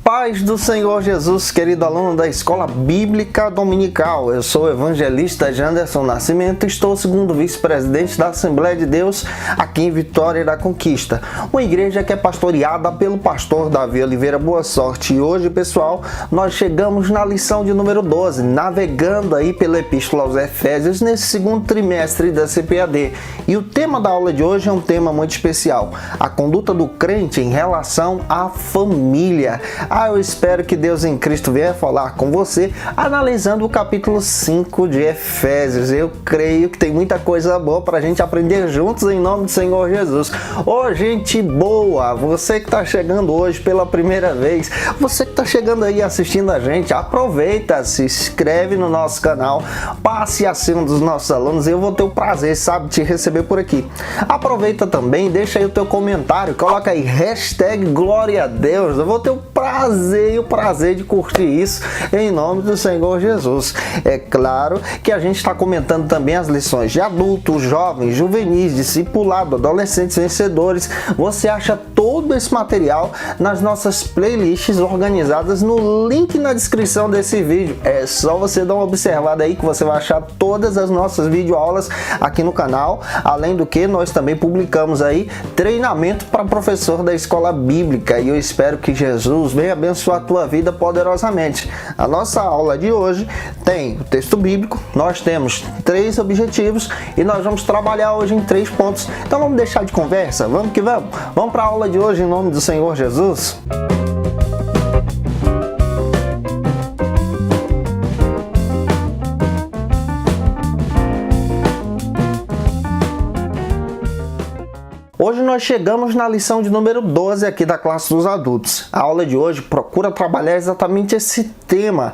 Paz do Senhor Jesus, querido aluno da Escola Bíblica Dominical. Eu sou o evangelista Janderson Nascimento e estou segundo vice-presidente da Assembleia de Deus aqui em Vitória da Conquista, uma igreja que é pastoreada pelo pastor Davi Oliveira Boa Sorte. E hoje, pessoal, nós chegamos na lição de número 12, navegando aí pela Epístola aos Efésios nesse segundo trimestre da CPAD. E o tema da aula de hoje é um tema muito especial: a conduta do crente em relação à família. Eu espero que Deus em Cristo venha falar com você analisando o capítulo 5 de Efésios. Eu creio que tem muita coisa boa para a gente aprender juntos em nome do Senhor Jesus. Ô, gente boa, você que está chegando hoje pela primeira vez, você que está chegando aí assistindo a gente, aproveita, se inscreve no nosso canal, passe a ser um dos nossos alunos e eu vou ter o prazer, sabe, de te receber por aqui. Aproveita também, deixa aí o teu comentário, coloca aí hashtag Glória a Deus, eu vou ter o prazer de curtir isso em nome do Senhor Jesus. É claro que a gente está comentando também as lições de adultos, jovens, juvenis, discipulado, adolescentes vencedores. Você acha todo esse material nas nossas playlists organizadas no link na descrição desse vídeo. É só você dar uma observada aí que você vai achar todas as nossas videoaulas aqui no canal. Além do que, nós também publicamos aí treinamento para professor da escola bíblica e eu espero que Jesus venha abençoar a tua vida poderosamente. A nossa aula de hoje tem o texto bíblico, nós temos 3 objetivos e nós vamos trabalhar hoje em 3 pontos. Então vamos deixar de conversa, vamos que vamos. Vamos para a aula de hoje em nome do Senhor Jesus. Hoje nós chegamos na lição de número 12 aqui da classe dos adultos. A aula de hoje procura trabalhar exatamente esse tema,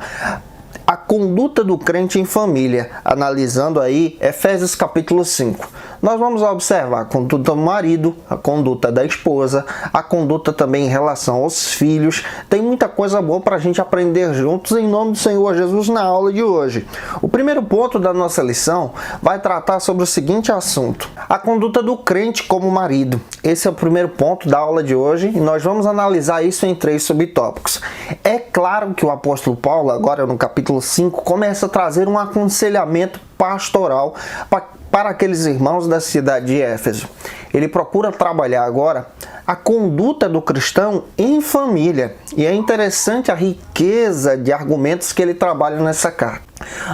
a conduta do crente em família, analisando aí Efésios capítulo 5. Nós vamos observar a conduta do marido, a conduta da esposa, a conduta também em relação aos filhos. Tem muita coisa boa para a gente aprender juntos em nome do Senhor Jesus na aula de hoje. O primeiro ponto da nossa lição vai tratar sobre o seguinte assunto: a conduta do crente como marido. Esse é o primeiro ponto da aula de hoje e nós vamos analisar isso em 3 subtópicos. É claro que o apóstolo Paulo, agora no capítulo 5, começa a trazer um aconselhamento pastoral para aqueles irmãos da cidade de Éfeso. Ele procura trabalhar agora a conduta do cristão em família. E é interessante a riqueza de argumentos que ele trabalha nessa carta.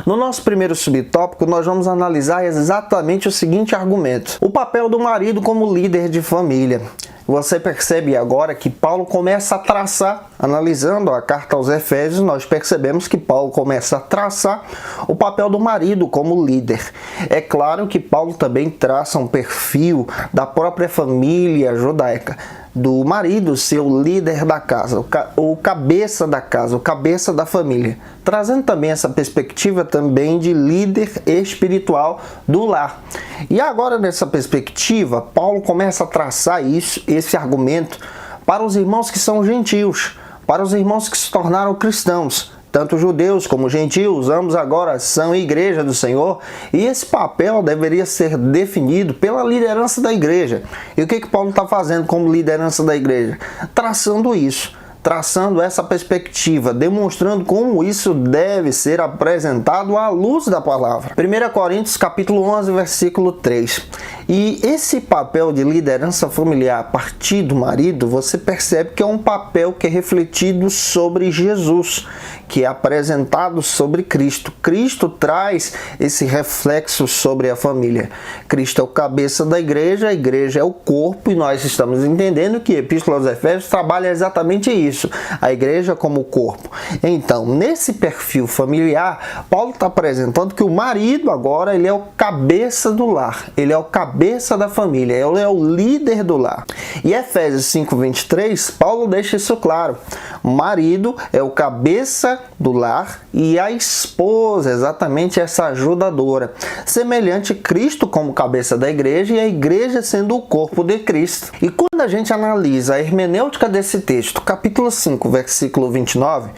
No nosso primeiro subtópico, nós vamos analisar exatamente o seguinte argumento: o papel do marido como líder de família. Você percebe agora que Paulo começa a traçar, analisando a carta aos Efésios, nós percebemos que Paulo começa a traçar o papel do marido como líder. É claro que Paulo também traça um perfil da própria família judaica, do marido ser o líder da casa, o cabeça da casa, o cabeça da família, trazendo também essa perspectiva também de líder espiritual do lar. E agora nessa perspectiva, Paulo começa a traçar esse argumento para os irmãos que são gentios, para os irmãos que se tornaram cristãos. Tanto judeus como gentios, ambos agora são igreja do Senhor, e esse papel deveria ser definido pela liderança da igreja. E o que Paulo está fazendo como liderança da igreja? Traçando isso, traçando essa perspectiva, demonstrando como isso deve ser apresentado à luz da palavra. 1 Coríntios capítulo 11, versículo 3. E esse papel de liderança familiar a partir do marido, você percebe que é um papel que é refletido sobre Jesus, que é apresentado sobre Cristo. Cristo traz esse reflexo sobre a família. Cristo é o cabeça da igreja, a igreja é o corpo, e nós estamos entendendo que a Epístola aos Efésios trabalha exatamente isso, a igreja como corpo. Então, nesse perfil familiar, Paulo está apresentando que o marido agora ele é o cabeça do lar, ele é o cabeça da família, ele é o líder do lar. E Efésios 5:23, Paulo deixa isso claro. O marido é o cabeça do lar e a esposa, exatamente essa ajudadora, semelhante a Cristo como cabeça da igreja e a igreja sendo o corpo de Cristo. E quando a gente analisa a hermenêutica desse texto, capítulo 5, versículo 29,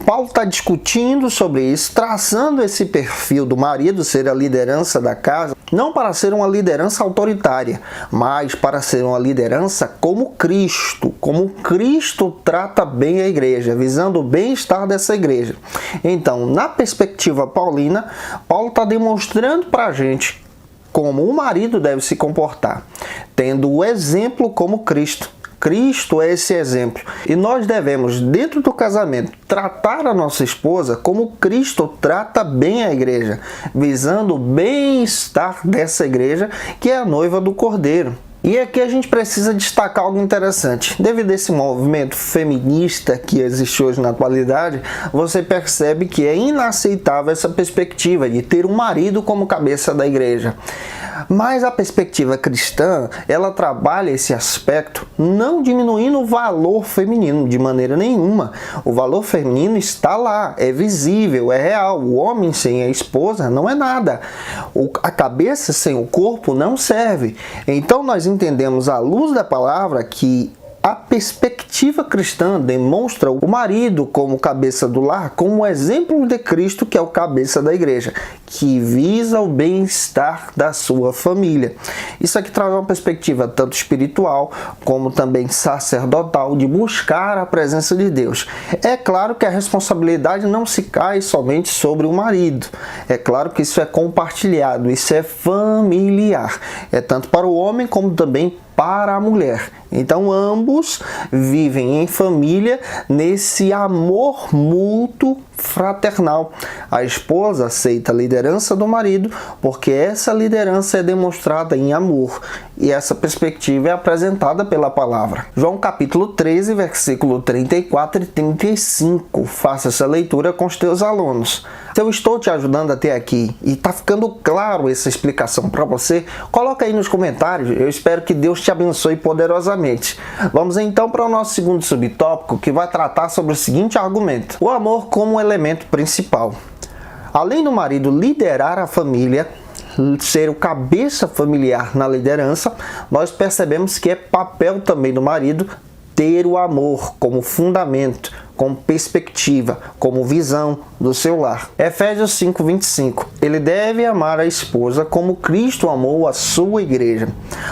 Paulo está discutindo sobre isso, traçando esse perfil do marido ser a liderança da casa, não para ser uma liderança autoritária, mas para ser uma liderança como Cristo trata bem a igreja, visando o bem-estar dessa igreja. Então, na perspectiva paulina, Paulo está demonstrando para a gente como o marido deve se comportar, tendo o exemplo como Cristo. Cristo é esse exemplo. E nós devemos, dentro do casamento, tratar a nossa esposa como Cristo trata bem a igreja, visando o bem-estar dessa igreja, que é a noiva do Cordeiro. E aqui a gente precisa destacar algo interessante. Devido a esse movimento feminista que existe hoje na atualidade, você percebe que é inaceitável essa perspectiva de ter um marido como cabeça da igreja. Mas a perspectiva cristã, ela trabalha esse aspecto não diminuindo o valor feminino de maneira nenhuma. O valor feminino está lá, é visível, é real. O homem sem a esposa não é nada. A cabeça sem o corpo não serve. Então nós entendemos à luz da palavra que a perspectiva cristã demonstra o marido como cabeça do lar, como exemplo de Cristo, que é o cabeça da igreja, que visa o bem-estar da sua família. Isso aqui traz uma perspectiva tanto espiritual como também sacerdotal, de buscar a presença de Deus. É claro que a responsabilidade não se cai somente sobre o marido. É claro que isso é compartilhado, isso é familiar. É tanto para o homem como também para a mulher. Então ambos vivem em família nesse amor mútuo fraternal. A esposa aceita a liderança do marido porque essa liderança é demonstrada em amor, e essa perspectiva é apresentada pela palavra. João capítulo 13, versículo 34 e 35. Faça essa leitura com os teus alunos. Se eu estou te ajudando até aqui e está ficando claro essa explicação para você, coloca aí nos comentários. Eu espero que Deus te abençoe poderosamente. Vamos então para o nosso segundo subtópico, que vai tratar sobre o seguinte argumento: o amor como elemento principal. Além do marido liderar a família, ser o cabeça familiar na liderança, nós percebemos que é papel também do marido ter o amor como fundamento, como perspectiva, como visão do seu lar. Efésios 5:25. Ele deve amar a esposa como Cristo amou a sua igreja,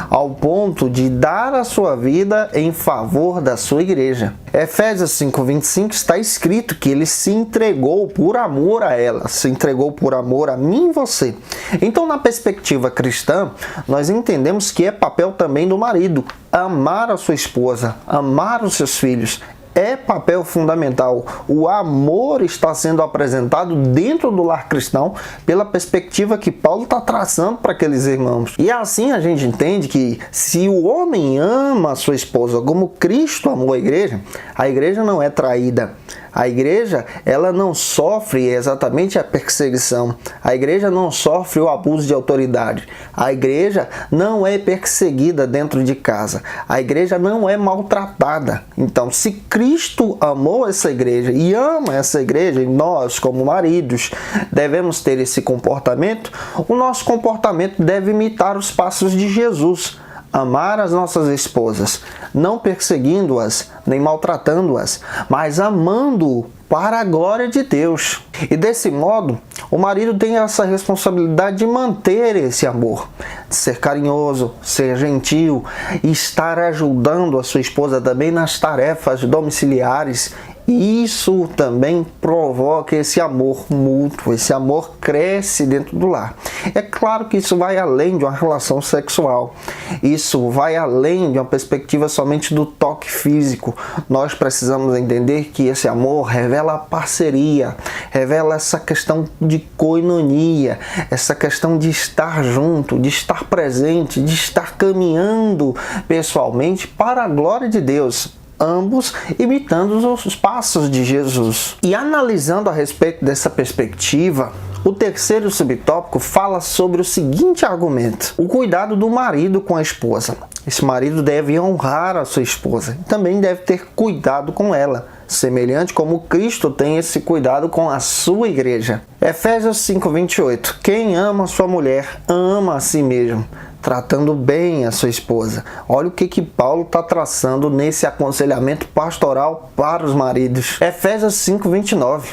ao ponto de dar a sua vida em favor da sua igreja. Efésios 5:25 está escrito que ele se entregou por amor a ela, se entregou por amor a mim e você. Então, na perspectiva cristã, nós entendemos que é papel também do marido amar a sua esposa, amar os seus filhos. É papel fundamental. O amor está sendo apresentado dentro do lar cristão pela perspectiva que Paulo está traçando para aqueles irmãos. E assim a gente entende que se o homem ama a sua esposa como Cristo amou a igreja não é traída. A igreja, ela não sofre exatamente a perseguição. A igreja não sofre o abuso de autoridade. A igreja não é perseguida dentro de casa. A igreja não é maltratada. Então, se Cristo amou essa igreja e ama essa igreja, e nós, como maridos, devemos ter esse comportamento, o nosso comportamento deve imitar os passos de Jesus. Amar as nossas esposas, não perseguindo-as, nem maltratando-as, mas amando para a glória de Deus. E desse modo, o marido tem essa responsabilidade de manter esse amor, de ser carinhoso, ser gentil e estar ajudando a sua esposa também nas tarefas domiciliares. E isso também provoca esse amor mútuo, esse amor cresce dentro do lar. É claro que isso vai além de uma relação sexual, isso vai além de uma perspectiva somente do toque físico. Nós precisamos entender que esse amor revela a parceria, revela essa questão de koinonia, essa questão de estar junto, de estar presente, de estar caminhando pessoalmente para a glória de Deus. Ambos imitando os passos de Jesus. E analisando a respeito dessa perspectiva, o terceiro subtópico fala sobre o seguinte argumento: o cuidado do marido com a esposa. Esse marido deve honrar a sua esposa e também deve ter cuidado com ela, semelhante como Cristo tem esse cuidado com a sua igreja. Efésios 5:28. Quem ama sua mulher, ama a si mesmo, tratando bem a sua esposa. Olha o que Paulo está traçando nesse aconselhamento pastoral para os maridos. Efésios 5:29.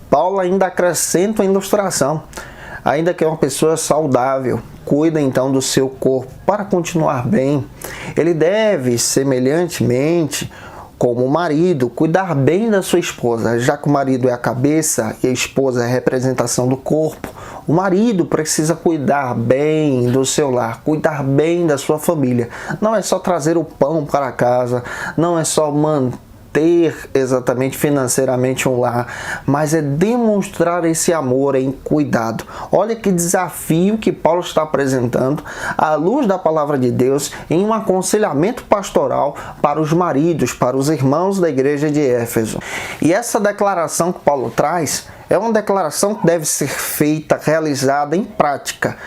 Paulo ainda acrescenta uma ilustração. ainda que é uma pessoa saudável, cuida então do seu corpo para continuar bem. Ele deve, semelhantemente, como o marido, cuidar bem da sua esposa, já que o marido é a cabeça e a esposa é a representação do corpo. O marido precisa cuidar bem do seu lar, cuidar bem da sua família. Não é só trazer o pão para casa, não é só manter exatamente financeiramente um lar, mas é demonstrar esse amor em cuidado. Olha que desafio que Paulo está apresentando à luz da palavra de Deus em um aconselhamento pastoral para os maridos, para os irmãos da igreja de Éfeso. E essa declaração que Paulo traz é uma declaração que deve ser feita, realizada em prática,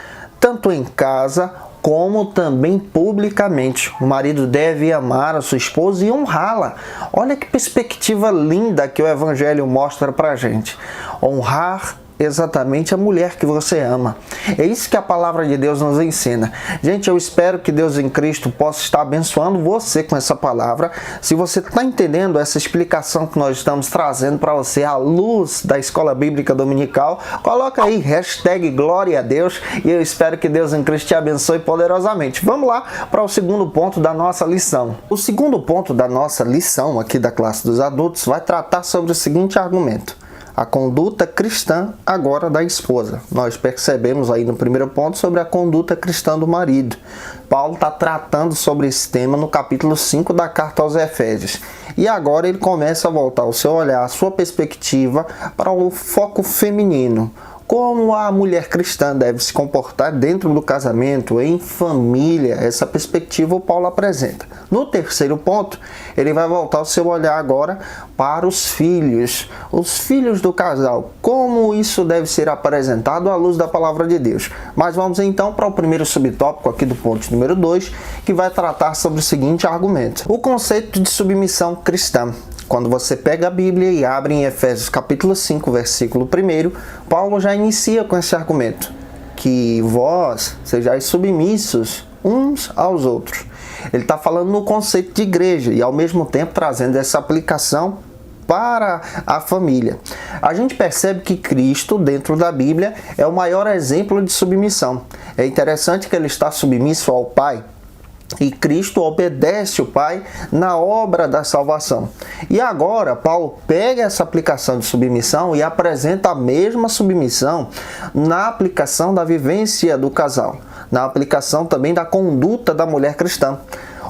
tanto em casa como também publicamente. O marido deve amar a sua esposa e honrá-la. Olha que perspectiva linda que o Evangelho mostra pra gente. Honrar exatamente a mulher que você ama. É isso que a palavra de Deus nos ensina. Gente, eu espero que Deus em Cristo possa estar abençoando você com essa palavra. Se você está entendendo essa explicação que nós estamos trazendo para você à luz da Escola Bíblica Dominical, coloca aí #Glória a Deus e eu espero que Deus em Cristo te abençoe poderosamente. Vamos lá para o segundo ponto da nossa lição. O segundo ponto da nossa lição aqui da classe dos adultos vai tratar sobre o seguinte argumento: a conduta cristã agora da esposa. Nós percebemos aí no primeiro ponto sobre a conduta cristã do marido. Paulo está tratando sobre esse tema no capítulo 5 da carta aos Efésios. E agora ele começa a voltar o seu olhar, a sua perspectiva para o foco feminino. Como a mulher cristã deve se comportar dentro do casamento, em família, essa perspectiva o Paulo apresenta. No terceiro ponto, ele vai voltar o seu olhar agora para os filhos do casal, como isso deve ser apresentado à luz da palavra de Deus. Mas vamos então para o primeiro subtópico aqui do ponto número 2, que vai tratar sobre o seguinte argumento: o conceito de submissão cristã. Quando você pega a Bíblia e abre em Efésios capítulo 5, versículo 1, Paulo já inicia com esse argumento: que vós sejais submissos uns aos outros. Ele está falando no conceito de igreja e ao mesmo tempo trazendo essa aplicação para a família. A gente percebe que Cristo, dentro da Bíblia, é o maior exemplo de submissão. É interessante que ele está submisso ao Pai, e Cristo obedece o Pai na obra da salvação. E agora Paulo pega essa aplicação de submissão e apresenta a mesma submissão na aplicação da vivência do casal, na aplicação também da conduta da mulher cristã.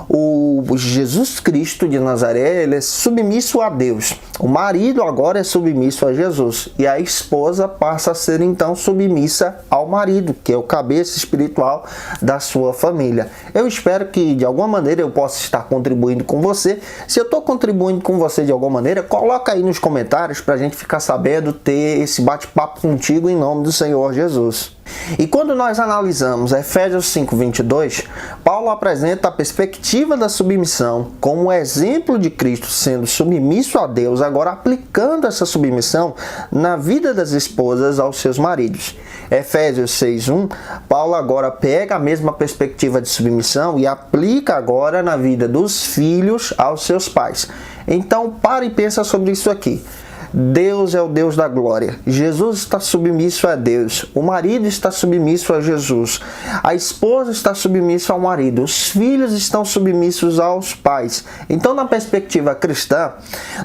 O Jesus Cristo de Nazaré, ele é submisso a Deus. O marido agora é submisso a Jesus. E a esposa passa a ser então submissa ao marido, que é o cabeça espiritual da sua família. Eu espero que de alguma maneira eu possa estar contribuindo com você. Se eu estou contribuindo com você de alguma maneira, coloca aí nos comentários para a gente ficar sabendo, ter esse bate-papo contigo em nome do Senhor Jesus. E quando nós analisamos Efésios 5:22, Paulo apresenta a perspectiva da submissão como exemplo de Cristo sendo submisso a Deus, agora aplicando essa submissão na vida das esposas aos seus maridos. Efésios 6:1, Paulo agora pega a mesma perspectiva de submissão e aplica agora na vida dos filhos aos seus pais. Então, para e pensa sobre isso aqui. Deus é o Deus da glória. Jesus está submisso a Deus. O marido está submisso a Jesus. A esposa está submissa ao marido. Os filhos estão submissos aos pais. Então, na perspectiva cristã,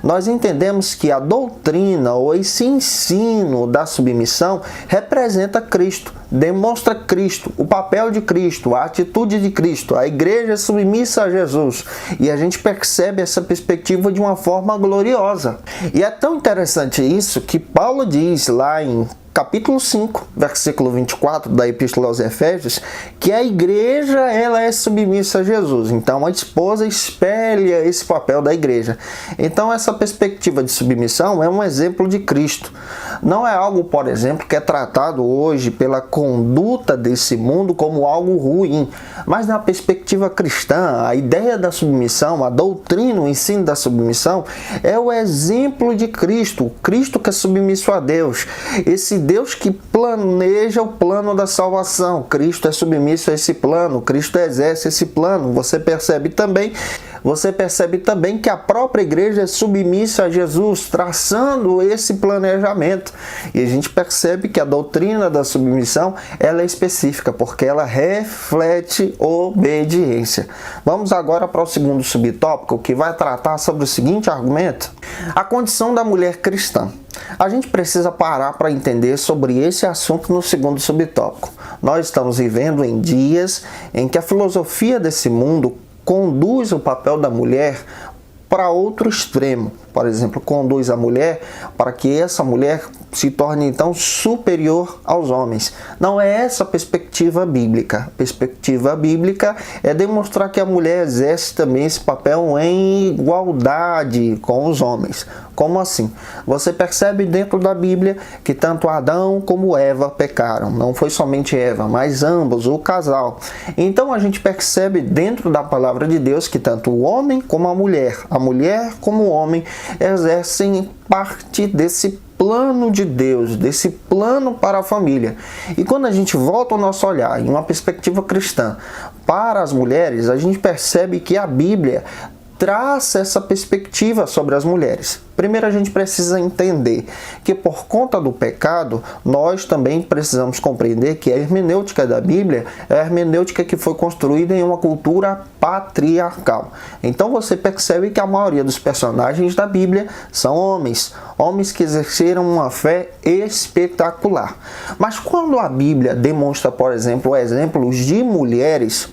nós entendemos que a doutrina ou esse ensino da submissão representa Cristo, demonstra Cristo, o papel de Cristo, a atitude de Cristo. A igreja é submissa a Jesus. E a gente percebe essa perspectiva de uma forma gloriosa. E é tão interessante isso que Paulo diz lá em capítulo 5, versículo 24 da Epístola aos Efésios, que a igreja ela é submissa a Jesus. Então a esposa espelha esse papel da igreja. Então essa perspectiva de submissão é um exemplo de Cristo. Não é algo, por exemplo, que é tratado hoje pela conduta desse mundo como algo ruim, mas na perspectiva cristã, a ideia da submissão, a doutrina, o ensino da submissão é o exemplo de Cristo, o Cristo que é submisso a Deus, esse Deus que planeja o plano da salvação. Cristo é submisso a esse plano, Cristo exerce esse plano. Você percebe também Você percebe também que a própria igreja é submissa a Jesus, traçando esse planejamento. E a gente percebe que a doutrina da submissão ela é específica, porque ela reflete obediência. Vamos agora para o segundo subtópico, que vai tratar sobre o seguinte argumento: a condição da mulher cristã. A gente precisa parar para entender sobre esse assunto no segundo subtópico. Nós estamos vivendo em dias em que a filosofia desse mundo conduz o papel da mulher para outro extremo. Por exemplo, conduz a mulher para que essa mulher se torne então superior aos homens. Não é essa a perspectiva bíblica. A perspectiva bíblica é demonstrar que a mulher exerce também esse papel em igualdade com os homens. Como assim? Você percebe dentro da Bíblia que tanto Adão como Eva pecaram. Não foi somente Eva, mas ambos, o casal. Então a gente percebe dentro da palavra de Deus que tanto o homem como a mulher como o homem, exercem parte desse plano de Deus, desse plano para a família. E quando a gente volta o nosso olhar em uma perspectiva cristã para as mulheres, a gente percebe que a Bíblia traça essa perspectiva sobre as mulheres. Primeiro a gente precisa entender que por conta do pecado, nós também precisamos compreender que a hermenêutica da Bíblia é a hermenêutica que foi construída em uma cultura patriarcal. Então você percebe que a maioria dos personagens da Bíblia são homens que exerceram uma fé espetacular. Mas quando a Bíblia demonstra, por exemplo, exemplos de mulheres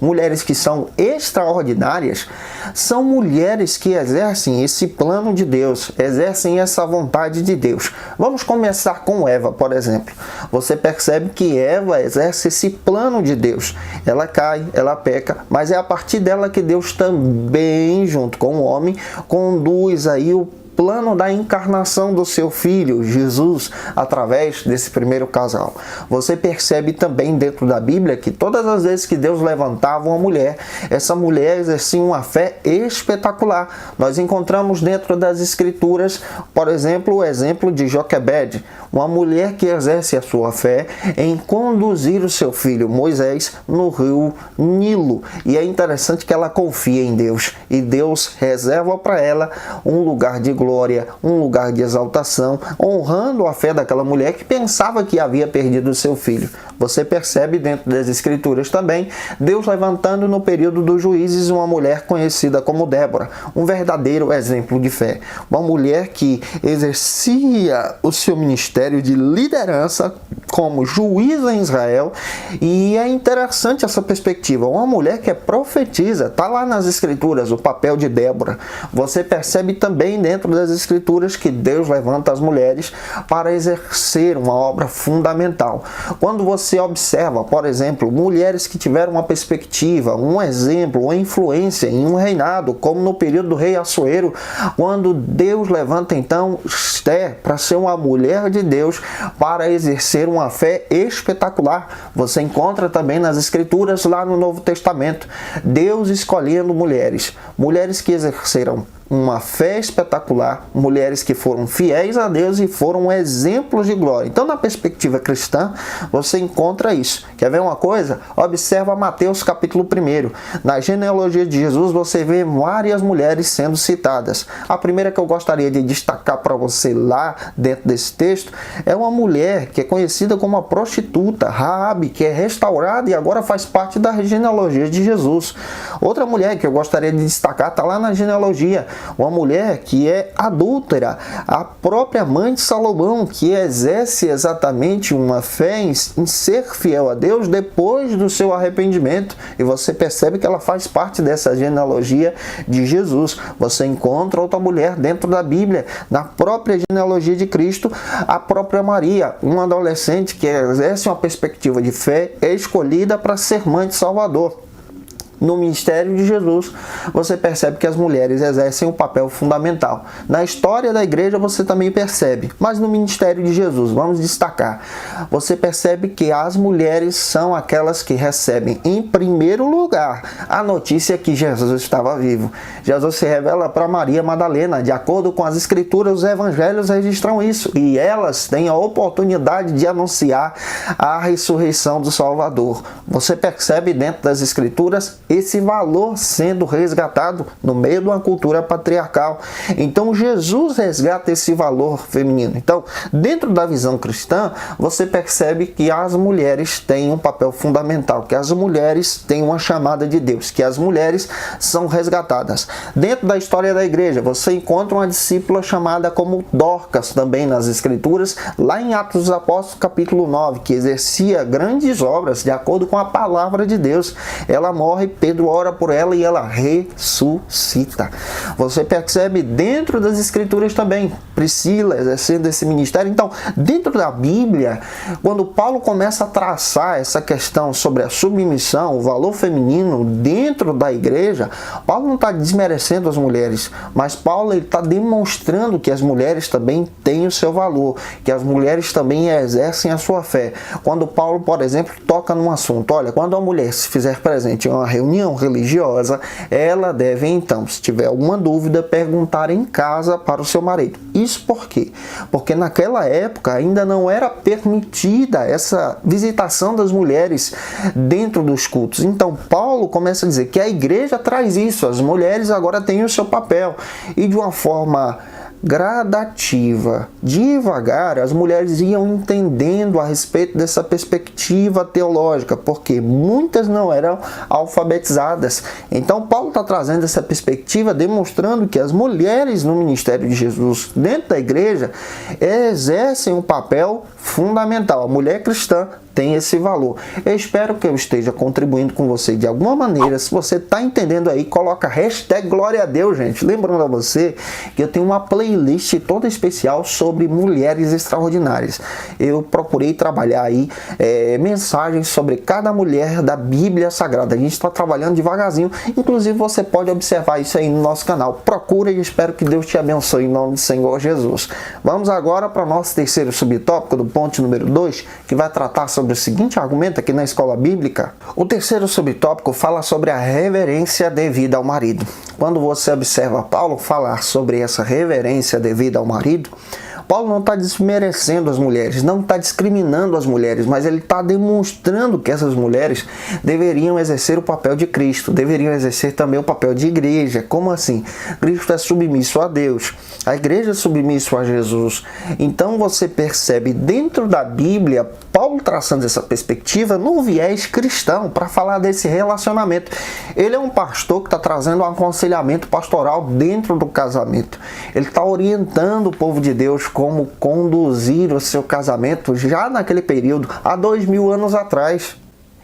que são extraordinárias, são mulheres que exercem esse plano de Deus, exercem essa vontade de Deus. Vamos começar com Eva, por exemplo. Você percebe que Eva exerce esse plano de Deus. Ela cai, ela peca, mas é a partir dela que Deus também, junto com o homem, conduz aí o plano da encarnação do seu filho, Jesus, através desse primeiro casal. Você percebe também dentro da Bíblia que todas as vezes que Deus levantava uma mulher, essa mulher exercia uma fé espetacular. Nós encontramos dentro das Escrituras, por exemplo, o exemplo de Joquebede, uma mulher que exerce a sua fé em conduzir o seu filho Moisés no rio Nilo. E é interessante que ela confia em Deus, e Deus reserva para ela um lugar de glória, um lugar de exaltação, honrando a fé daquela mulher que pensava que havia perdido o seu filho. Você percebe dentro das Escrituras também Deus levantando no período dos juízes uma mulher conhecida como Débora, um verdadeiro exemplo de fé. Uma mulher que exercia o seu ministério de liderança como juíza em Israel, e é interessante essa perspectiva. Uma mulher que é profetisa, está lá nas Escrituras o papel de Débora. Você percebe também dentro das Escrituras que Deus levanta as mulheres para exercer uma obra fundamental. Quando você observa, por exemplo, mulheres que tiveram uma perspectiva, um exemplo, uma influência em um reinado, como no período do rei Assuero, quando Deus levanta então Esther para ser uma mulher de Deus, para exercer uma fé espetacular. Você encontra também nas Escrituras, lá no Novo Testamento, Deus escolhendo mulheres que exerceram uma fé espetacular, mulheres que foram fiéis a Deus e foram exemplos de glória. Então, na perspectiva cristã, você encontra isso. Quer ver uma coisa? Observa Mateus capítulo 1. Na genealogia de Jesus, você vê várias mulheres sendo citadas. A primeira que eu gostaria de destacar para você lá dentro desse texto é uma mulher que é conhecida como a prostituta, Raabe, que é restaurada e agora faz parte da genealogia de Jesus. Outra mulher que eu gostaria de destacar está lá na genealogia, uma mulher que é adúltera, a própria mãe de Salomão, que exerce exatamente uma fé em ser fiel a Deus depois do seu arrependimento, e você percebe que ela faz parte dessa genealogia de Jesus. Você encontra outra mulher dentro da Bíblia, na própria genealogia de Cristo, a própria Maria, uma adolescente que exerce uma perspectiva de fé, é escolhida para ser mãe de Salvador. No ministério de Jesus, você percebe que as mulheres exercem um papel fundamental. Na história da igreja você também percebe, mas no ministério de Jesus, vamos destacar, você percebe que as mulheres são aquelas que recebem em primeiro lugar a notícia que Jesus estava vivo. Jesus se revela para Maria Madalena, de acordo com as Escrituras, os evangelhos registram isso, e elas têm a oportunidade de anunciar a ressurreição do Salvador. Você percebe dentro das Escrituras esse valor sendo resgatado no meio de uma cultura patriarcal. Então Jesus resgata esse valor feminino. Então, dentro da visão cristã, você percebe que as mulheres têm um papel fundamental, que as mulheres têm uma chamada de Deus, que as mulheres são resgatadas. Dentro da história da igreja, você encontra uma discípula chamada como Dorcas, também nas Escrituras, lá em Atos dos Apóstolos, capítulo 9, que exercia grandes obras de acordo com a palavra de Deus. Ela morre, Pedro ora por ela e ela ressuscita. Você percebe dentro das Escrituras também Priscila exercendo esse ministério. Então, dentro da Bíblia, quando Paulo começa a traçar essa questão sobre a submissão, o valor feminino dentro da igreja, Paulo não está desmerecendo as mulheres, mas Paulo está demonstrando que as mulheres também têm o seu valor, que as mulheres também exercem a sua fé. Quando Paulo, por exemplo, toca num assunto, olha, quando a mulher se fizer presente em uma reunião religiosa, ela deve então, se tiver alguma dúvida, perguntar em casa para o seu marido. Isso por quê? Porque naquela época ainda não era permitida essa visitação das mulheres dentro dos cultos. Então Paulo começa a dizer que a igreja traz isso, as mulheres agora têm o seu papel, e de uma forma gradativa, devagar, as mulheres iam entendendo a respeito dessa perspectiva teológica, porque muitas não eram alfabetizadas. Então Paulo está trazendo essa perspectiva, demonstrando que as mulheres no ministério de Jesus dentro da igreja exercem um papel fundamental. A mulher cristã tem esse valor. Eu espero que eu esteja contribuindo com você de alguma maneira. Se você está entendendo aí, coloca hashtag Glória a Deus, gente. Lembrando a você que eu tenho uma playlist toda especial sobre mulheres extraordinárias. Eu procurei trabalhar aí mensagens sobre cada mulher da Bíblia Sagrada. A gente está trabalhando devagarzinho. Inclusive você pode observar isso aí no nosso canal. Procura e espero que Deus te abençoe em nome do Senhor Jesus. Vamos agora para o nosso terceiro subtópico do ponto número 2, que vai tratar sobre o seguinte argumento aqui na escola bíblica. O terceiro subtópico fala sobre a reverência devida ao marido. Quando você observa Paulo falar sobre essa reverência devida ao marido, Paulo não está desmerecendo as mulheres, não está discriminando as mulheres, mas ele está demonstrando que essas mulheres deveriam exercer o papel de Cristo, deveriam exercer também o papel de igreja. Como assim? Cristo é submisso a Deus, a igreja é submisso a Jesus. Então você percebe dentro da Bíblia, Paulo traçando essa perspectiva no viés cristão, para falar desse relacionamento. Ele é um pastor que está trazendo um aconselhamento pastoral dentro do casamento. Ele está orientando o povo de Deus como conduzir o seu casamento já naquele período, há 2000 anos atrás.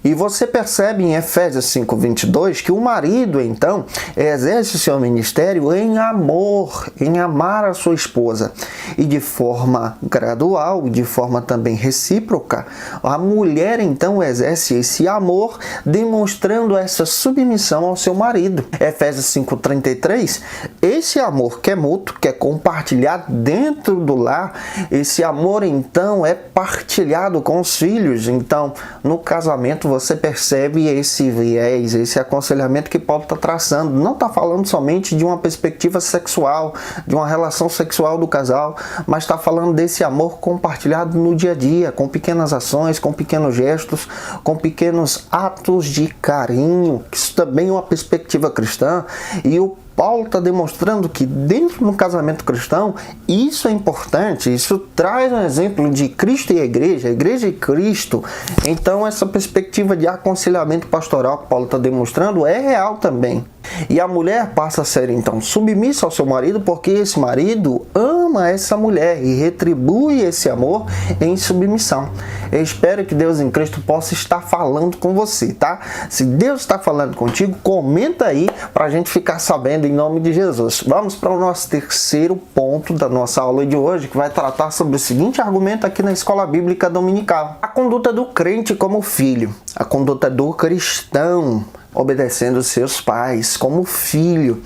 E você percebe em Efésios 5:22 que o marido, então, exerce o seu ministério em amor, em amar a sua esposa. E de forma gradual, de forma também recíproca, a mulher, então, exerce esse amor, demonstrando essa submissão ao seu marido. Efésios 5:33, esse amor que é mútuo, que é compartilhado dentro do lar, esse amor, então, é partilhado com os filhos. Então, no casamento, você percebe esse viés, esse aconselhamento que Paulo está traçando. Não está falando somente de uma perspectiva sexual, de uma relação sexual do casal, mas está falando desse amor compartilhado no dia a dia, com pequenas ações, com pequenos gestos, com pequenos atos de carinho. Isso também é uma perspectiva cristã, e o Paulo está demonstrando que dentro do casamento cristão, isso é importante, isso traz um exemplo de Cristo e a igreja e Cristo. Então essa perspectiva de aconselhamento pastoral que Paulo está demonstrando é real também. E a mulher passa a ser então submissa ao seu marido, porque esse marido ama essa mulher e retribui esse amor em submissão. Eu espero que Deus em Cristo possa estar falando com você, tá? Se Deus está falando contigo, comenta aí para a gente ficar sabendo em nome de Jesus. Vamos para o nosso terceiro ponto da nossa aula de hoje, que vai tratar sobre o seguinte argumento aqui na Escola Bíblica Dominical: a conduta do crente como filho, a conduta do cristão obedecendo seus pais como filho.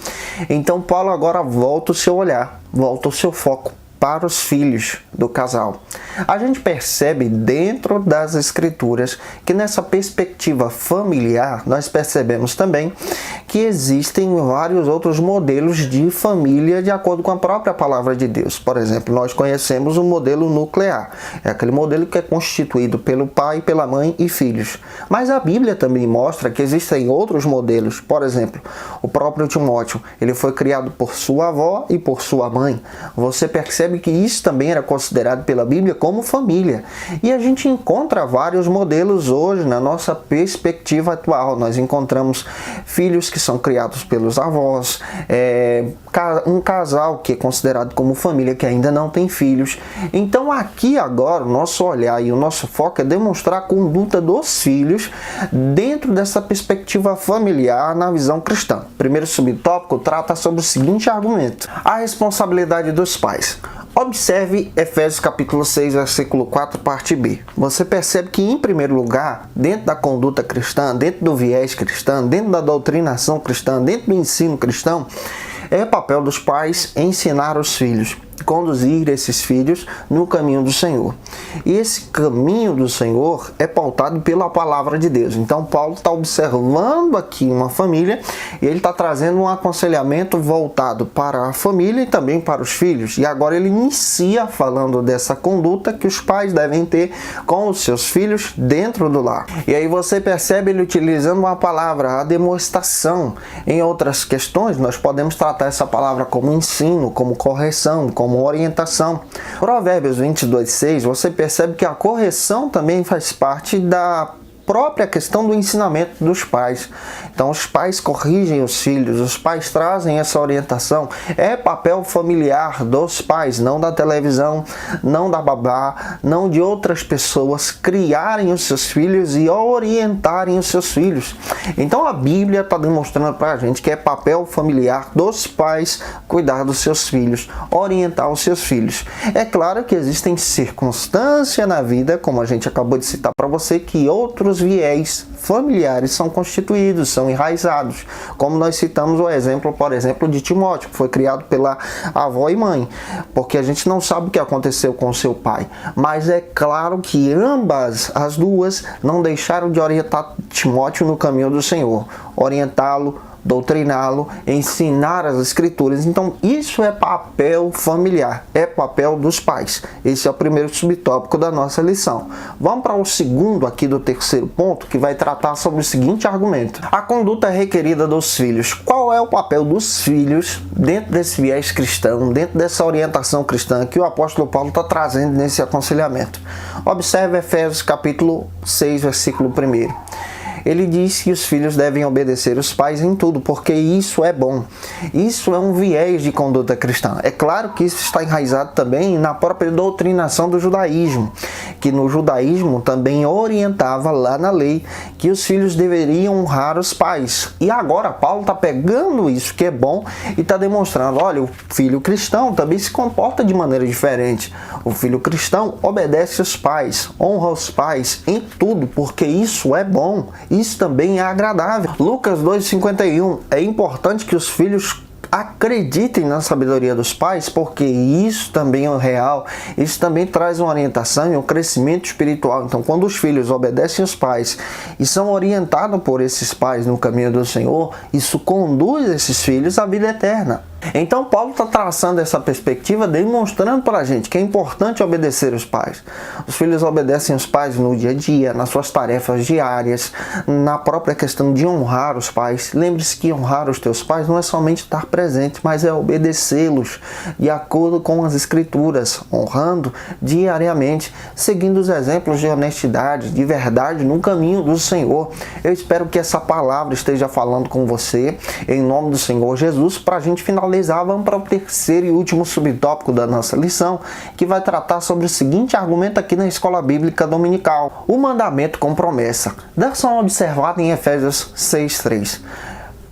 Então Paulo agora volta o seu olhar, volta o seu foco para os filhos do casal. A gente percebe dentro das Escrituras que nessa perspectiva familiar, nós percebemos também que existem vários outros modelos de família de acordo com a própria palavra de Deus. Por exemplo, nós conhecemos o modelo nuclear. É aquele modelo que é constituído pelo pai, pela mãe e filhos. Mas a Bíblia também mostra que existem outros modelos. Por exemplo, o próprio Timóteo, ele foi criado por sua avó e por sua mãe. Você percebe que isso também era considerado pela Bíblia como família. E a gente encontra vários modelos hoje na nossa perspectiva atual. Nós encontramos filhos que são criados pelos avós, um casal que é considerado como família que ainda não tem filhos. Então aqui agora o nosso olhar e o nosso foco é demonstrar a conduta dos filhos dentro dessa perspectiva familiar na visão cristã. O primeiro subtópico trata sobre o seguinte argumento: a responsabilidade dos pais. Observe Efésios capítulo 6, versículo 4, parte B. Você percebe que, em primeiro lugar, dentro da conduta cristã, dentro do viés cristão, dentro da doutrinação cristã, dentro do ensino cristão, é papel dos pais ensinar os filhos, conduzir esses filhos no caminho do Senhor. E esse caminho do Senhor é pautado pela palavra de Deus. Então Paulo está observando aqui uma família e ele está trazendo um aconselhamento voltado para a família e também para os filhos. E agora ele inicia falando dessa conduta que os pais devem ter com os seus filhos dentro do lar. E aí você percebe ele utilizando uma palavra, a demonstração. Em outras questões nós podemos tratar essa palavra como ensino, como correção, como orientação. Provérbios 22:6, você percebe que a correção também faz parte da própria questão do ensinamento dos pais. Então os pais corrigem os filhos, os pais trazem essa orientação. É papel familiar dos pais, não da televisão, não da babá, não de outras pessoas criarem os seus filhos e orientarem os seus filhos. Então a Bíblia está demonstrando para a gente que é papel familiar dos pais cuidar dos seus filhos, orientar os seus filhos. É claro que existem circunstâncias na vida, como a gente acabou de citar para você, que outros viés familiares são constituídos, são enraizados, como nós citamos o exemplo, por exemplo, de Timóteo, que foi criado pela avó e mãe, porque a gente não sabe o que aconteceu com seu pai, mas é claro que ambas, as duas, não deixaram de orientar Timóteo no caminho do Senhor, orientá-lo, doutriná-lo, ensinar as escrituras. Então isso é papel familiar, é papel dos pais. Esse é o primeiro subtópico da nossa lição. Vamos para o segundo aqui do terceiro ponto, que vai tratar sobre o seguinte argumento: a conduta requerida dos filhos. Qual é o papel dos filhos dentro desse viés cristão, dentro dessa orientação cristã que o apóstolo Paulo está trazendo nesse aconselhamento? Observe Efésios capítulo 6, versículo 1. Ele diz que os filhos devem obedecer os pais em tudo, porque isso é bom. Isso é um viés de conduta cristã. É claro que isso está enraizado também na própria doutrinação do judaísmo, que no judaísmo também orientava lá na lei que os filhos deveriam honrar os pais. E agora Paulo está pegando isso que é bom e está demonstrando, olha, o filho cristão também se comporta de maneira diferente. O filho cristão obedece os pais, honra os pais em tudo, porque isso é bom. Isso também é agradável. Lucas 2,51. É importante que os filhos acreditem na sabedoria dos pais, porque isso também é real, isso também traz uma orientação e um crescimento espiritual. Então, quando os filhos obedecem os pais e são orientados por esses pais no caminho do Senhor, isso conduz esses filhos à vida eterna. Então Paulo está traçando essa perspectiva, demonstrando para a gente que é importante obedecer os pais. Os filhos obedecem os pais no dia a dia, nas suas tarefas diárias, na própria questão de honrar os pais. Lembre-se que honrar os teus pais não é somente estar presente, mas é obedecê-los de acordo com as escrituras, honrando diariamente, seguindo os exemplos de honestidade, de verdade no caminho do Senhor. Eu espero que essa palavra esteja falando com você, em nome do Senhor Jesus, para a gente finalizar. Vamos para o terceiro e último subtópico da nossa lição, que vai tratar sobre o seguinte argumento aqui na Escola Bíblica Dominical: o mandamento com promessa. Dá só uma observada em Efésios 6:3.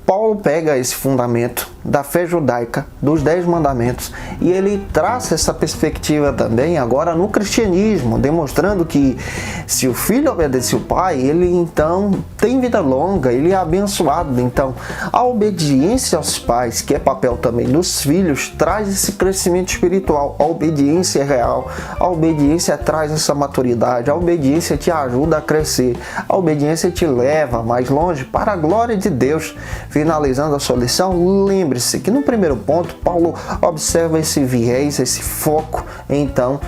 Paulo pega esse fundamento da fé judaica, dos 10 mandamentos, e ele traça essa perspectiva também agora no cristianismo, demonstrando que se o filho obedece o pai, ele então tem vida longa, ele é abençoado. Então a obediência aos pais, que é papel também dos filhos, traz esse crescimento espiritual. A obediência é real, a obediência traz essa maturidade, a obediência te ajuda a crescer, a obediência te leva mais longe para a glória de Deus. Finalizando a sua lição, lembre-se que no primeiro ponto Paulo observa esse viés, esse foco então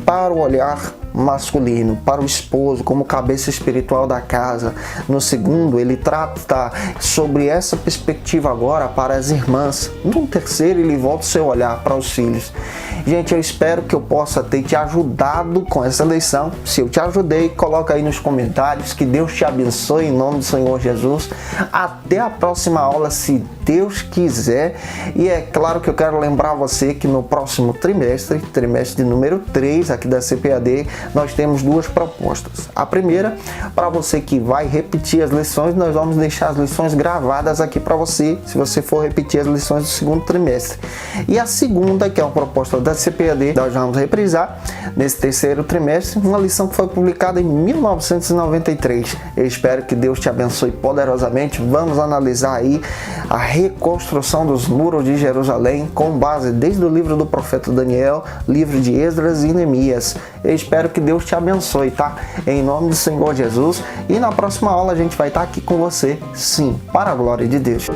para o olhar masculino, para o esposo como cabeça espiritual da casa. No segundo, ele trata sobre essa perspectiva agora para as irmãs. No terceiro, ele volta o seu olhar para os filhos. Gente, eu espero que eu possa ter te ajudado com essa lição. Se eu te ajudei, coloca aí nos comentários. Que Deus te abençoe em nome do Senhor Jesus. Até a próxima aula, se Deus quiser. E é claro que eu quero lembrar você que no próximo trimestre de número 3 aqui da CPAD, nós temos duas propostas. A primeira, para você que vai repetir as lições, nós vamos deixar as lições gravadas aqui para você, se você for repetir as lições do segundo trimestre. E a segunda, que é uma proposta da CPAD, nós vamos reprisar nesse terceiro trimestre, uma lição que foi publicada em 1993. Eu espero que Deus te abençoe poderosamente. Vamos analisar aí a reconstrução dos muros de Jerusalém com base desde o livro do profeta Daniel, livro de Esdras e Neemias. Eu espero que Deus te abençoe, tá? Em nome do Senhor Jesus. E na próxima aula a gente vai estar aqui com você, sim, para a glória de Deus.